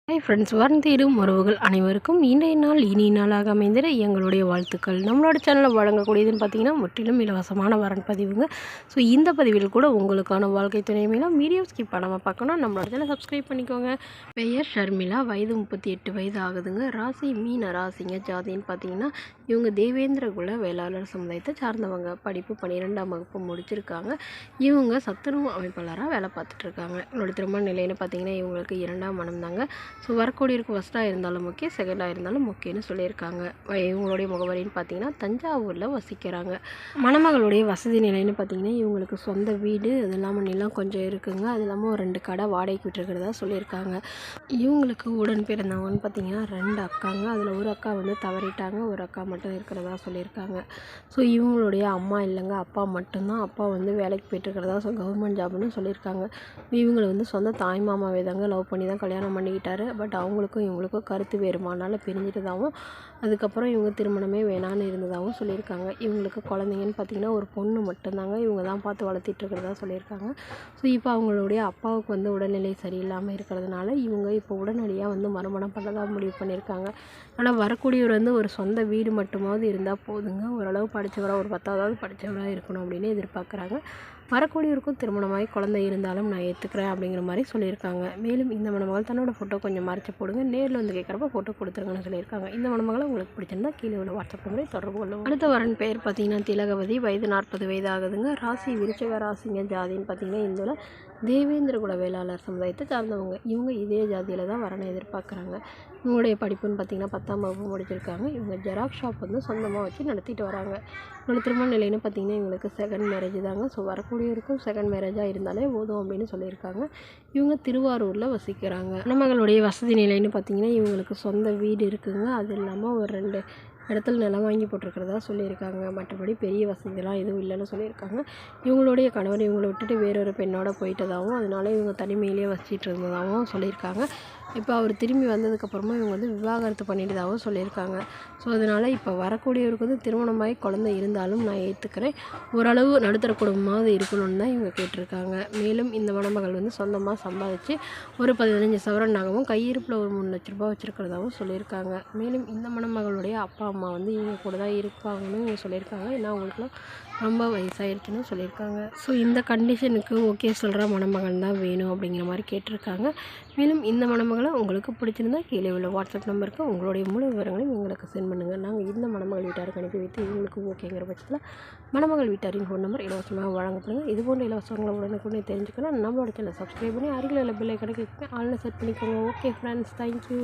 Hi friends, தேடும் உறவுகள் அனைவருக்கும் இன்றைய நாள் இனிய நாளாக அமைந்திட எங்களுடைய வாழ்த்துக்கள். நம்மளோட சேனலில் வழங்கக்கூடியதுன்னு பார்த்தீங்கன்னா முற்றிலும் இலவசமான வரன் பதிவுங்க. ஸோ இந்த பதிவில் கூட உங்களுக்கான வாழ்க்கை துணை மேலும் வீடியோ ஸ்கிப் பண்ணாமல் பார்க்கணும். நம்மளோட சேனல் சப்ஸ்கிரைப் பண்ணிக்கோங்க. பெயர் ஷர்மிளா, வயது 38 வயது ஆகுதுங்க. ராசி மீன ராசிங்க. ஜாதின்னு பார்த்தீங்கன்னா இவங்க தேவேந்திர குல வேளாளர் சமுதாயத்தை சார்ந்தவங்க. படிப்பு 12ஆம் வகுப்பு முடிச்சிருக்காங்க. இவங்க சத்துணவு அமைப்பாளராக வேலை பார்த்துட்ருக்காங்க. இவங்களோட திருமண நிலைன்னு பார்த்தீங்கன்னா இவங்களுக்கு 2ஆம் மனம் தாங்க. ஸோ வரக்கூடியருக்கு ஃபஸ்ட்டாக இருந்தாலும் ஓகே, செகண்டாக இருந்தாலும் ஓகேன்னு சொல்லியிருக்காங்க. இவங்களுடைய முகவரின்னு பார்த்தீங்கன்னா தஞ்சாவூரில் வசிக்கிறாங்க. மணமகளுடைய வசதி நிலைன்னு பார்த்தீங்கன்னா இவங்களுக்கு சொந்த வீடு, அது இல்லாமல் நிலம் கொஞ்சம் இருக்குங்க. அது இல்லாமல் ஒரு 2 கடை வாடகைக்கு விட்டுருக்கிறதா சொல்லியிருக்காங்க. இவங்களுக்கு உடன் பிறந்தவங்கன்னு பார்த்தீங்கன்னா 2 அக்காங்க. அதில் ஒரு அக்கா வந்து தவறிட்டாங்க, ஒரு அக்கா மட்டும் இருக்கிறதா சொல்லியிருக்காங்க. ஸோ இவங்களுடைய அம்மா இல்லைங்க, அப்பா மட்டும்தான். அப்பா வந்து வேலைக்கு போயிட்டுருக்கிறதா கவர்மெண்ட் ஜாப்னு சொல்லியிருக்காங்க. இவங்களை வந்து சொந்த தாய் மாமாவே தாங்க லவ் பண்ணி தான் கல்யாணம் பண்ணிக்கிட்டாரு. பட் அவங்களுக்கும் இவங்களுக்கும் கருத்து வேறுமானால பிரிஞ்சிட்டதாகவும், அதுக்கப்புறம் இவங்க திருமணமே வேணான்னு இருந்ததாகவும் சொல்லியிருக்காங்க. இவங்களுக்கு குழந்தைங்கன்னு பார்த்தீங்கன்னா ஒரு பொண்ணு மட்டும்தாங்க. இவங்க தான் பார்த்து வளர்த்திட்டு இருக்கிறதா சொல்லியிருக்காங்க. ஸோ இப்போ அவங்களுடைய அப்பாவுக்கு வந்து உடல்நிலை சரியில்லாமல் இருக்கிறதுனால இவங்க இப்போ உடனடியாக வந்து மறுமணம் பண்ணதாக முடிவு பண்ணியிருக்காங்க. ஆனால் வரக்கூடியவர் வந்து ஒரு சொந்த வீடு மட்டுமாவது இருந்தால் போதுங்க. ஓரளவு படித்தவராக, ஒரு 10வது படித்தவராக இருக்கணும் அப்படின்னு எதிர்பார்க்குறாங்க. வரக்கூடியவருக்கும் திருமணமாகி குழந்தை இருந்தாலும் நான் ஏற்றுக்கிறேன் அப்படிங்கிற மாதிரி சொல்லியிருக்காங்க. மேலும் இந்த மணமகள் தன்னோட ஃபோட்டோ கொஞ்சம் மறைச்சி போடுங்க, நேரில் வந்து கேட்குறப்ப ஃபோட்டோ கொடுத்துருங்கன்னு சொல்லியிருக்காங்க. இந்த மணமகளை உங்களுக்கு பிடிச்சிருந்தா கீழே உள்ள வாட்ஸ்அப் நம்பரை தொடர்பு கொள்ளுங்க. அடுத்த வரன் பேர் பார்த்தீங்கன்னா திலகவதி, வயது 40 வயது ஆகுதுங்க. ராசி விருச்சிக ராசிங்க. ஜாதின்னு பார்த்தீங்கன்னா இதில் தேவேந்திர குல வேளாளர் சமுதாயத்தை சார்ந்தவங்க. இவங்க இதே ஜாதியில் தான் வரனை எதிர்பார்க்குறாங்க. இவங்களுடைய படிப்புன்னு பார்த்தீங்கன்னா 10ஆம் வகுப்பு முடிச்சிருக்காங்க. இவங்க ஜெராக்ஸ் ஷாப் வந்து சொந்தமாக வச்சு நடத்திட்டு வராங்க. இவங்க திருமண நிலைன்னு பார்த்தீங்கன்னா இவங்களுக்கு செகண்ட் மேரேஜ் தாங்க. ஸோ வரக்கூடியவருக்கும் செகண்ட் மேரேஜாக இருந்தாலே போதும் அப்படின்னு சொல்லியிருக்காங்க. இவங்க திருவாரூரில் வசிக்கிறாங்க. மணமகளுடைய வசதி நிலைன்னு பார்த்தீங்கன்னா இவங்களுக்கு சொந்த வீடு இருக்குதுங்க. அது இல்லாமல் ஒரு 2 இடத்துல நிலம் வாங்கி போட்டிருக்கிறதா சொல்லியிருக்காங்க. மற்றபடி பெரிய வசதிலாம் எதுவும் இல்லைன்னு சொல்லியிருக்காங்க. இவங்களுடைய கணவர் இவங்களை விட்டுட்டு வேறொரு பெண்ணோட போயிட்டதாகவும், அதனால இவங்க தனிமையிலேயே வசிச்சிட்டு இருந்ததாகவும் சொல்லியிருக்காங்க. இப்போ அவர் திரும்பி வந்ததுக்கப்புறமா இவங்க வந்து விவாகரத்து பண்ணிட்டதாகவும் சொல்லியிருக்காங்க. ஸோ அதனால் இப்போ வரக்கூடியவருக்கு வந்து திருமணமாகி குழந்தை இருந்தாலும் நான் ஏற்றுக்கிறேன், ஓரளவு நடுத்தர குடும்பமாவது இருக்கணும்னு தான் இவங்க கேட்டிருக்காங்க. மேலும் இந்த மணமகள் வந்து சொந்தமாக சம்பாதிச்சு ஒரு 15 சவரன் நகையும் கையிருப்பில் ஒரு 3 லட்ச ரூபா வச்சுருக்கிறதாகவும் சொல்லியிருக்காங்க. மேலும் இந்த மணமகளுடைய அப்பா அம்மா வந்து இவங்க கூட தான் இருப்பாங்கன்னு இவங்க சொல்லியிருக்காங்க. ஏன்னா அவங்களுக்குலாம் ரொம்ப வயசாகிடுச்சுன்னு சொல்லியிருக்காங்க. ஸோ இந்த கண்டிஷனுக்கு ஓகே சொல்கிற மணமகன் தான் வேணும் அப்படிங்கிற மாதிரி கேட்டிருக்காங்க. மேலும் இந்த மணமகளை உங்களுக்கு பிடிச்சிருந்தா கீழே உள்ள வாட்ஸ்அப் நம்பருக்கு உங்களுடைய முழு விவரங்களையும் எங்களுக்கு சென்ட் பண்ணுங்கள். நாங்கள் இந்த மணமகள் வீட்டாருக்கு அனுப்பி வைத்து இவங்களுக்கு ஓகேங்கிற பட்சத்தில் மணமகள் வீட்டாரின் ஃபோன் நம்பர் இலவசமாக வழங்கப்படுங்க. இது போன்ற இலவசங்களை உடனுக்குடனே தெரிஞ்சுக்கணும் நம்மளோட சேனல் சப்ஸ்கிரைப் பண்ணி அருகில் உள்ள பெல் ஐகானை கிளிக் பண்ணி ஆல்னு செட் பண்ணிக்கோங்க. Okay friends, thank you.